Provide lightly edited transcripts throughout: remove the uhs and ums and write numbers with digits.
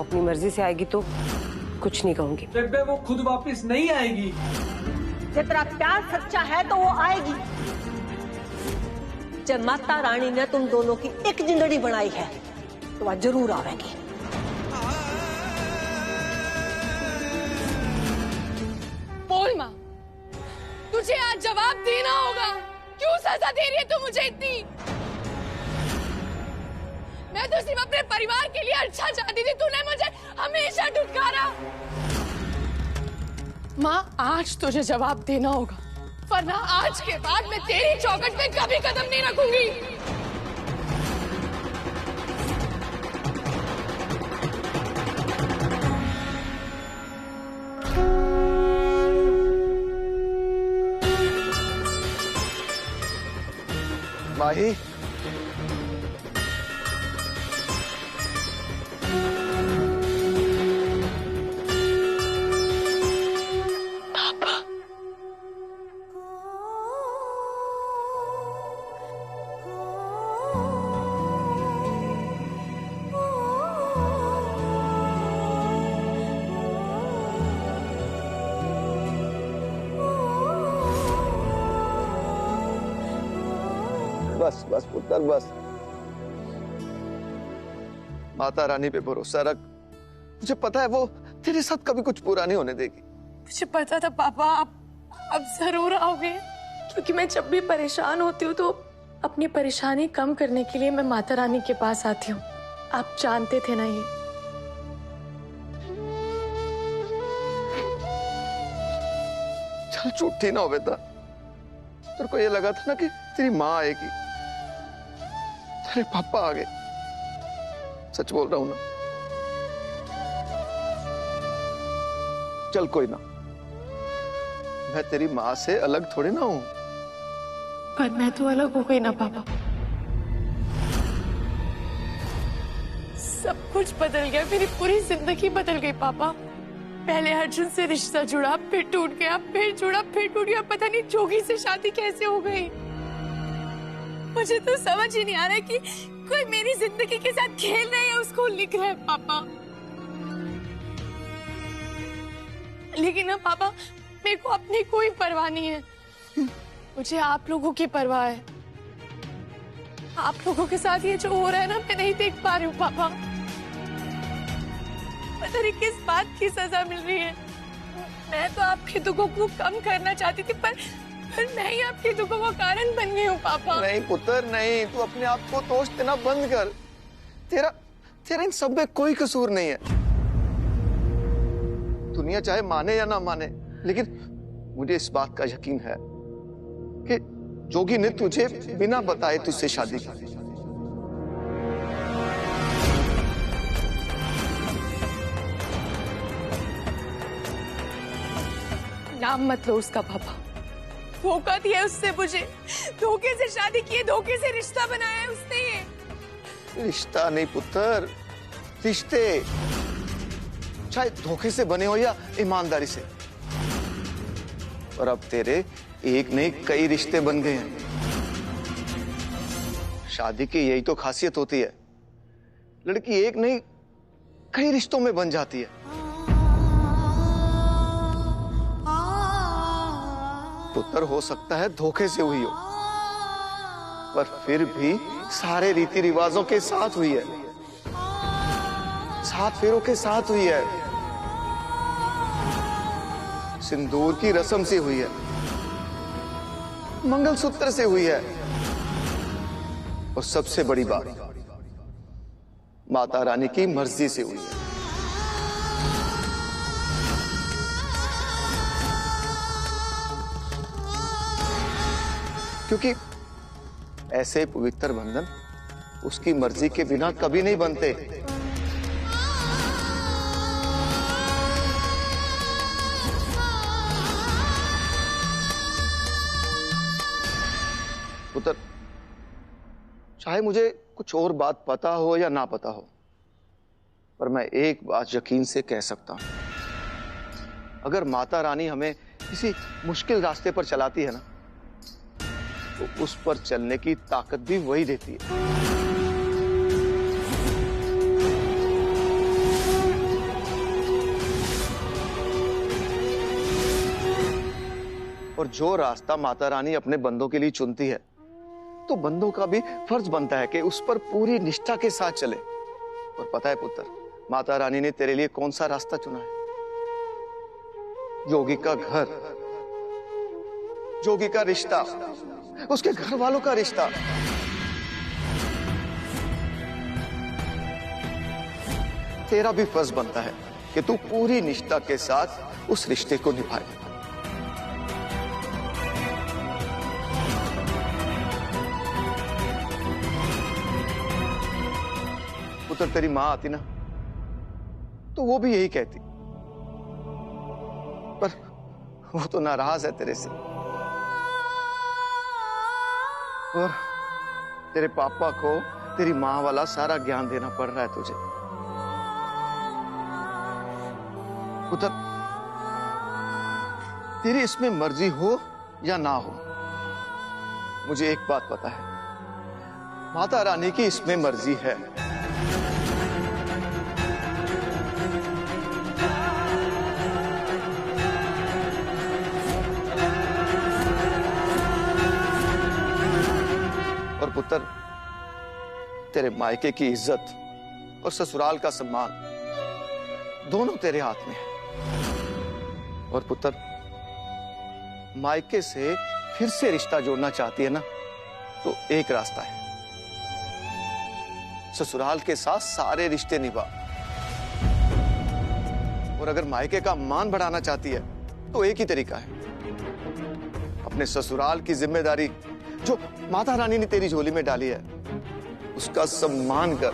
अपनी मर्जी से आएगी तो कुछ नहीं कहूंगी। बेबे वो खुद वापस नहीं आएगी। जब तेरा प्यार सच्चा है तो वो आएगी। जब माता रानी ने तुम दोनों की एक जिंदगी बनाई है तो वह जरूर आवेगी। बोल माँ, तुझे आज जवाब देना होगा। क्यों सजा दे रही है तू मुझे इतनी? मैं तो सिर्फ अपने परिवार के लिए अच्छा चाहती थी, तूने मुझे हमेशा धुतकारा। माँ, आज तुझे जवाब देना होगा, वरना आज के बाद मैं तेरी चौखट पे कभी कदम नहीं रखूंगी। माही, बस बस पुत्र बस। माता रानी पे भरोसा रख। मुझे पता है वो तेरे साथ कभी कुछ बुरा नहीं होने देगी। मुझे पता था पापा आप अब जरूर आओगे, क्योंकि मैं जब भी परेशान होती हूँ तो अपनी परेशानी कम करने के लिए मैं माता रानी के पास आती हूँ। आप जानते थे ना ये। चल झूठी ना हो बेटा। तेरे को ये लगा था ना कि तेरी माँ आएगी, तेरे पापा आ गए। सच बोल रहा हूं ना? चल कोई ना, मैं तेरी माँ से अलग थोड़ी ना हूं। पर मैं तो अलग हो गई ना पापा। सब कुछ बदल गया, मेरी पूरी जिंदगी बदल गई पापा। पहले अर्जुन से रिश्ता जुड़ा, फिर टूट गया, फिर जुड़ा, फिर टूट गया। पता नहीं जोगी से शादी कैसे हो गई। मुझे तो समझ ही नहीं आ रहा कि कोई मेरी जिंदगी के साथ खेल रहा है या उसको लिख रहा है पापा। लेकिन ना पापा, मेरे को अपनी कोई परवाह नहीं है। मुझे आप लोगों की परवाह है। आप लोगों के साथ ये जो हो रहा है ना, मैं नहीं देख पा रही हूँ पापा। पता नहीं किस बात की सजा मिल रही है। मैं तो आपके दुखों को कम करना चाहती थी, पर मैं ही आपके दुखों का कारण बन गई हूँ पापा। नहीं पुत्र नहीं, तू अपने आप को दोष देना बंद कर। तेरा इन सब में कोई कसूर नहीं है। दुनिया चाहे माने या ना माने, लेकिन मुझे इस बात का यकीन है कि जोगी ने तुझे बिना बताए तुझसे शादी की। नाम मत लो उसका पापा। धोखा दिया उससे मुझे, धोखे से शादी की है, धोखे से रिश्ता बनाया है उसने। ये रिश्ता नहीं पुत्र, रिश्ते चाहे धोखे से बने हो या ईमानदारी से। और अब तेरे एक नहीं कई रिश्ते बन गए हैं। शादी की यही तो खासियत होती है, लड़की एक नहीं कई रिश्तों में बन जाती है। पुत्र हो सकता है धोखे से हुई हो, पर फिर भी सारे रीति रिवाजों के साथ हुई है, 7 फेरों के साथ हुई है, सिंदूर की रस्म से हुई है, मंगलसूत्र से हुई है, और सबसे बड़ी बात माता रानी की मर्जी से हुई है। क्योंकि ऐसे पवित्र बंधन उसकी मर्जी के बिना कभी नहीं बनते। पुत्र, चाहे मुझे कुछ और बात पता हो या ना पता हो, पर मैं एक बात यकीन से कह सकता हूं। अगर माता रानी हमें किसी मुश्किल रास्ते पर चलाती है ना, तो उस पर चलने की ताकत भी वही देती है। और जो रास्ता माता रानी अपने बंदों के लिए चुनती है, तो बंदों का भी फर्ज बनता है कि उस पर पूरी निष्ठा के साथ चले। और पता है पुत्र, माता रानी ने तेरे लिए कौन सा रास्ता चुना है? योगी का घर, जोगी का रिश्ता, उसके घर वालों का रिश्ता। तेरा भी फर्ज बनता है कि तू पूरी निष्ठा के साथ उस रिश्ते को निभाए। पुत्र, तेरी मां आती ना तो वो भी यही कहती, पर वो तो नाराज है तेरे से। और तेरे पापा को तेरी मां वाला सारा ज्ञान देना पड़ रहा है तुझे। पुत्र, तेरी इसमें मर्जी हो या ना हो, मुझे एक बात पता है, माता रानी की इसमें मर्जी है। और पुत्र, तेरे मायके की इज्जत और ससुराल का सम्मान दोनों तेरे हाथ में है। और पुत्र, मायके से फिर से रिश्ता जोड़ना चाहती है ना, तो एक रास्ता है, ससुराल के साथ सारे रिश्ते निभा। और अगर मायके का मान बढ़ाना चाहती है तो एक ही तरीका है, अपने ससुराल की जिम्मेदारी जो माता रानी ने तेरी झोली में डाली है उसका सम्मान कर।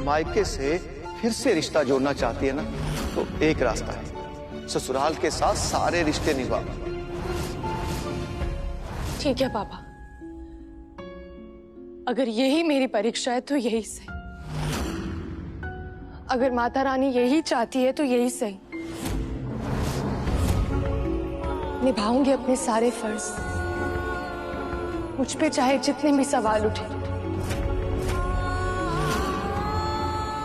मायके से फिर से रिश्ता जोड़ना चाहती है ना, तो एक रास्ता है, ससुराल के साथ सारे रिश्ते निभा। ठीक है पापा, अगर यही मेरी परीक्षा है तो यही सही। अगर माता रानी यही चाहती है तो यही सही। निभाऊंगी अपने सारे फर्ज, मुझ पे चाहे जितने भी सवाल उठे,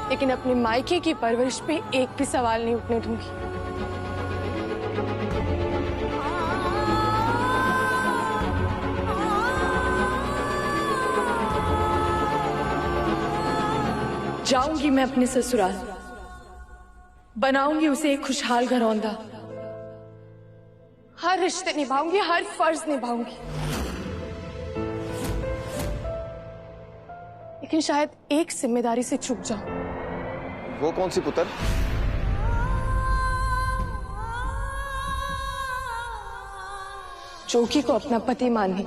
लेकिन अपने मायके की परवरिश पे एक भी सवाल नहीं उठने दूंगी। जाऊंगी मैं अपने ससुराल, बनाऊंगी उसे एक खुशहाल घरौंदा, हर रिश्ते निभाऊंगी, हर फर्ज निभाऊंगी। लेकिन शायद एक जिम्मेदारी से चूक जाऊं। वो कौन सी पुत्र? जोगी को अपना पति मानने।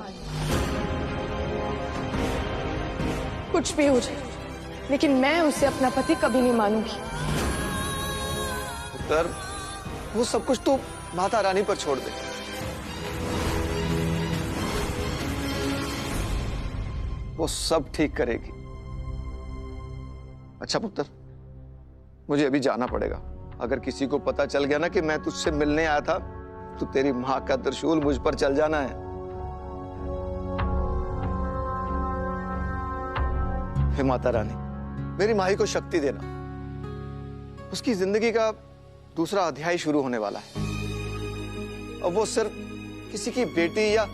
कुछ भी हो जाए, लेकिन मैं उसे अपना पति कभी नहीं मानूंगी। पुत्र, वो सब कुछ तो माता रानी पर छोड़ दे। वो सब ठीक करेगी। अच्छा पुत्र, मुझे अभी जाना पड़ेगा। अगर किसी को पता चल गया ना कि मैं तुझसे मिलने आया था, तो तेरी मां का त्रिशूल मुझ पर चल जाना है। हे माता रानी, मेरी माही को शक्ति देना। उसकी जिंदगी का दूसरा अध्याय शुरू होने वाला है। अब वो सिर्फ किसी की बेटी या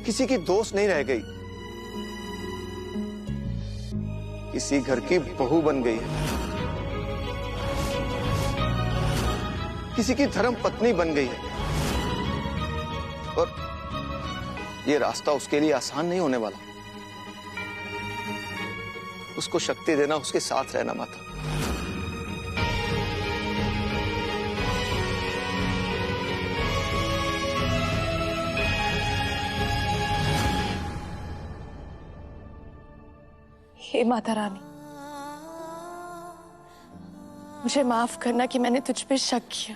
किसी की दोस्त नहीं रह गई, किसी घर की बहू बन गई है, किसी की धर्म पत्नी बन गई है। और ये रास्ता उसके लिए आसान नहीं होने वाला। उसको शक्ति देना, उसके साथ रहना माता। हे माता रानी, मुझे माफ करना कि मैंने तुझ पे शक किया।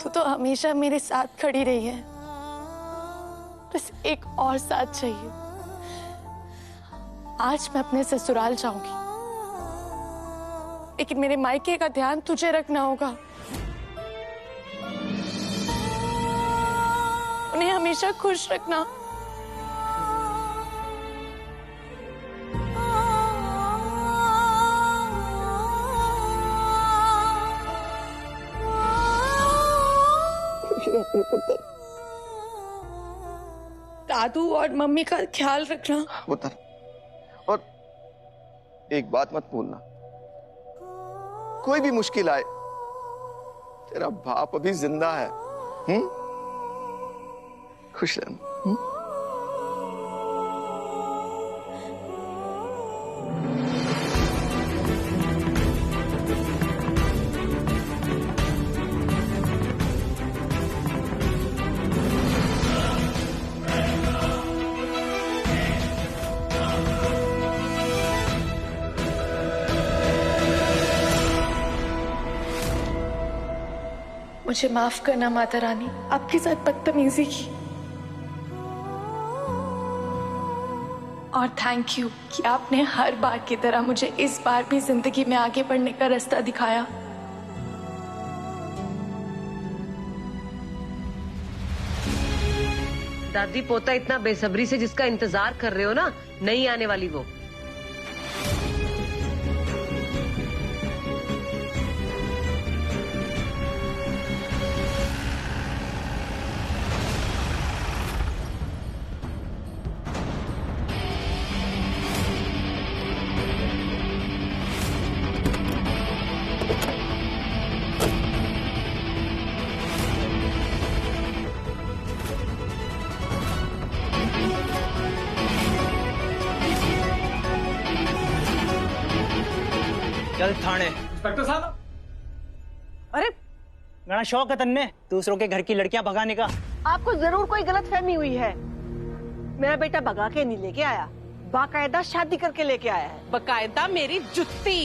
तू तो हमेशा मेरे साथ खड़ी रही है, बस एक और साथ चाहिए। आज मैं अपने ससुराल जाऊंगी, लेकिन मेरे मायके का ध्यान तुझे रखना होगा। हमेशा खुश रखना। दादू और मम्मी का ख्याल रखना। पुत्र, और एक बात मत भूलना, कोई भी मुश्किल आए तेरा बाप अभी जिंदा है। खुश रहना। मुझे माफ करना माता रानी, आपके साथ बदतमीजी की। और थैंक यू कि आपने हर बार की तरह मुझे इस बार भी जिंदगी में आगे बढ़ने का रास्ता दिखाया। दादी पोता इतना बेसब्री से जिसका इंतजार कर रहे हो ना, नहीं आने वाली वो। चल थाने। इंस्पेक्टर साहब, अरे घना शौक है तन्ने दूसरों के घर की लड़कियां भगाने का। आपको जरूर कोई गलतफहमी हुई है। मेरा बेटा भगा के नहीं लेके आया, बाकायदा शादी करके लेके आया है। बकायदा मेरी जुत्ती।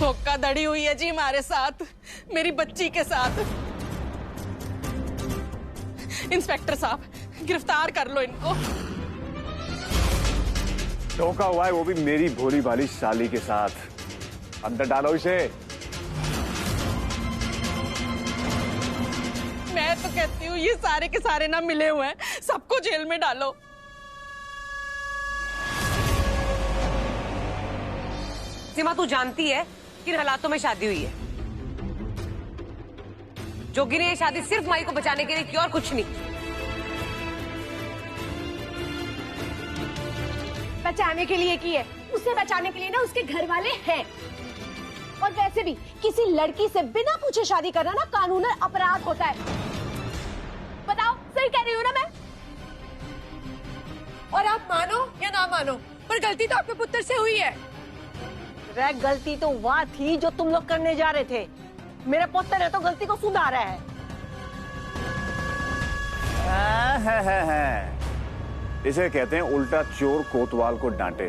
धोखाधड़ी हुई है जी हमारे साथ, मेरी बच्ची के साथ। इंस्पेक्टर साहब, गिरफ्तार कर लो इनको। धोखा हुआ है वो भी मेरी भोली भाली साली के साथ। अंदर डालो इसे। मैं तो कहती हूँ ये सारे के सारे ना मिले हुए हैं, सबको जेल में डालो। सीमा, तू जानती है किन हालातों में शादी हुई है। जोगी ने ये शादी सिर्फ माई को बचाने के लिए की और कुछ नहीं। बचाने के लिए की है, उसे बचाने के लिए ना उसके घर वाले हैं। और वैसे भी किसी लड़की से बिना पूछे शादी करना ना कानूनन अपराध होता है। बताओ, सही कह रही हूँ ना मैं? और आप मानो या ना मानो, पर गलती तो आपके पुत्र से हुई है। गलती तो वह थी जो तुम लोग करने जा रहे थे। मेरा पुत्र है तो गलती को सुधारा है। इसे कहते हैं उल्टा चोर कोतवाल को डांटे।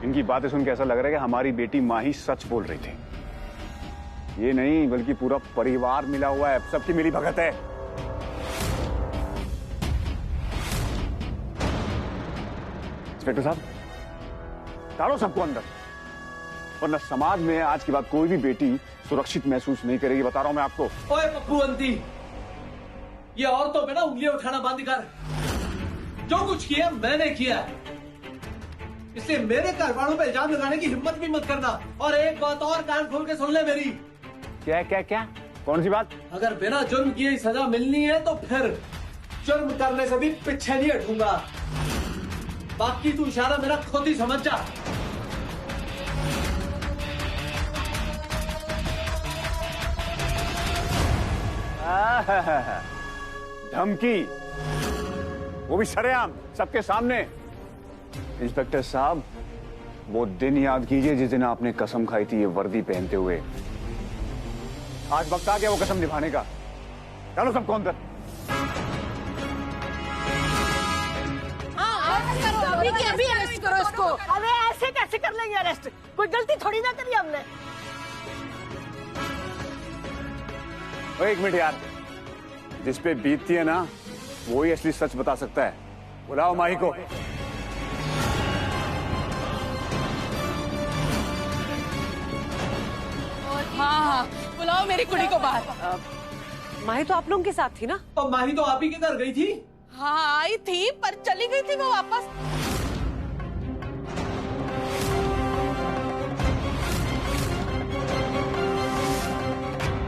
इनकी बातें सुन के ऐसा लग रहा है कि हमारी बेटी माँ ही सच बोल रही थी। ये नहीं बल्कि पूरा परिवार मिला हुआ है, सबकी मिली भगत है। इंस्पेक्टर साहब, डालो सबको अंदर, वरना समाज में आज के बाद कोई भी बेटी सुरक्षित महसूस नहीं करेगी। बता रहा हूं मैं आपको। ओए पप्पू अंती, ये औरतों पे ना उंगलियां उठाना बंद कर। जो कुछ किया मैंने किया, इसलिए मेरे घर वालों पे इल्जाम लगाने की हिम्मत भी मत करना। और एक बात और कान खोल के सुन ले मेरी। क्या क्या क्या? कौन सी बात? अगर बिना जुर्म किए सजा मिलनी है तो फिर जुर्म करने से भी पीछे नहीं हटूंगा। बाकी तू इशारा मेरा खुद ही समझ जा। धमकी, वो भी सरेआम सबके सामने। इंस्पेक्टर साहब, वो दिन याद कीजिए जिस दिन आपने कसम खाई थी ये वर्दी पहनते हुए। आज वक्त आ गया वो कसम निभाने का। चलो सबको अंदर। अभी अरेस्ट करो इसको। अरे ऐसे कैसे कर लेंगे अरेस्ट? कोई गलती थोड़ी ना करी हमने। एक मिनट यार, जिस पे बीतती है ना वो ही असली सच बता सकता है। बुलाओ माही को। हाँ, बुलाओ मेरी कुड़ी को बाहर। माही तो आप लोगों के साथ थी ना? और माही तो आप ही के घर गई थी। हाँ आई थी, पर चली गई थी वो वापस।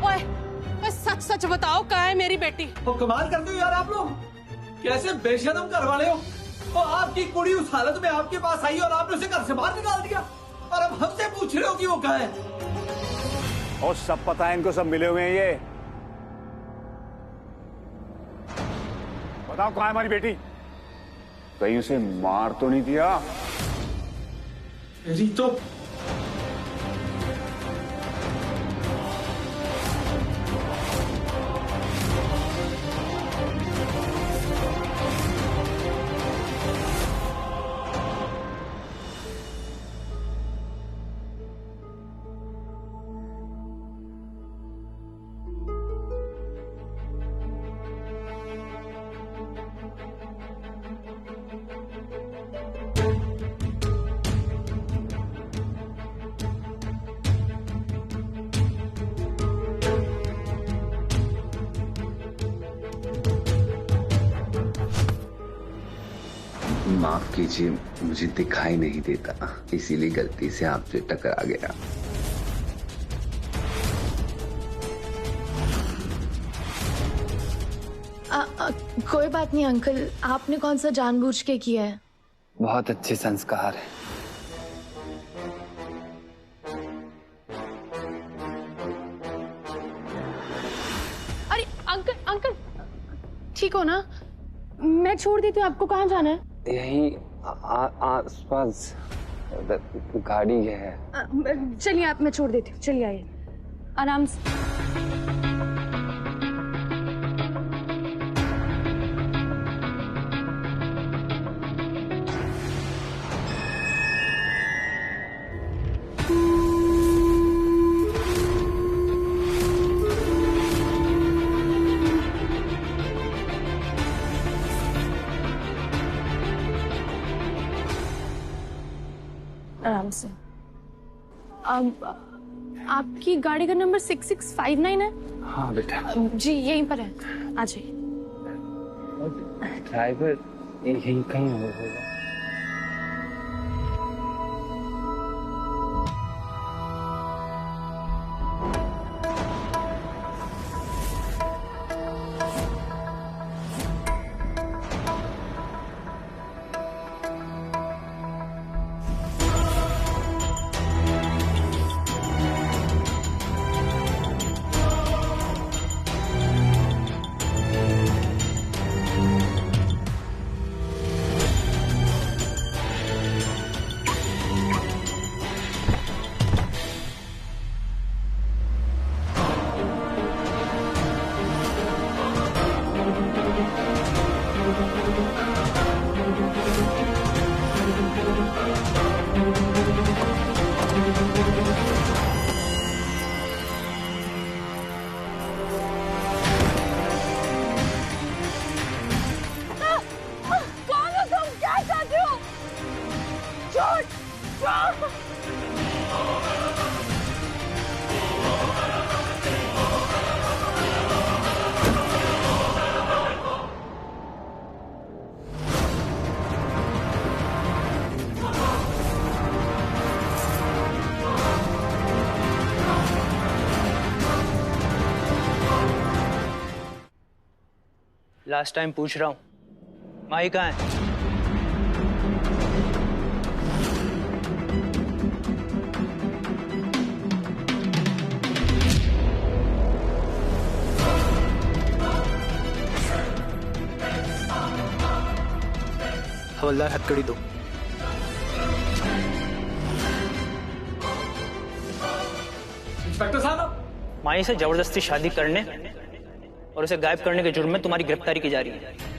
ओए, सच सच बताओ कहाँ है मेरी बेटी? वो कमाल करते हो यार आप लोग, कैसे बेशरम घर वाले हो। और आपकी कुड़ी उस हालत में आपके पास आई और आपने उसे घर से बाहर निकाल दिया, और अब हमसे पूछ रहे हो कि वो कहाँ है। और सब पता है इनको, सब मिले हुए हैं ये। बताओ कहाँ है हमारी बेटी? कहीं उसे मार तो नहीं दिया? मेरी तो माफ कीजिए, मुझे दिखाई नहीं देता, इसीलिए गलती से आपसे टकरा गया। कोई बात नहीं अंकल, आपने कौन सा जानबूझ के किया है? बहुत अच्छे संस्कार है। अरे अंकल अंकल, ठीक हो ना? मैं छोड़ देती हूँ, आपको कहाँ जाना है? यही आसपास गाड़ी है। चलिए आप, मैं छोड़ देती हूँ, चलिए आइए आराम से। आराम से। अब आपकी गाड़ी का नंबर 6659 है? हाँ बेटा। जी यहीं पर है, आ जाइए। ड्राइवर यहीं कहीं होगा। लास्ट टाइम पूछ रहा हूँ, माही कहाँ है? हवलदार हथकड़ी दो। इंस्पेक्टर साहब, माही से जबरदस्ती शादी करने और उसे गायब करने के जुर्म में तुम्हारी गिरफ्तारी की जा रही है।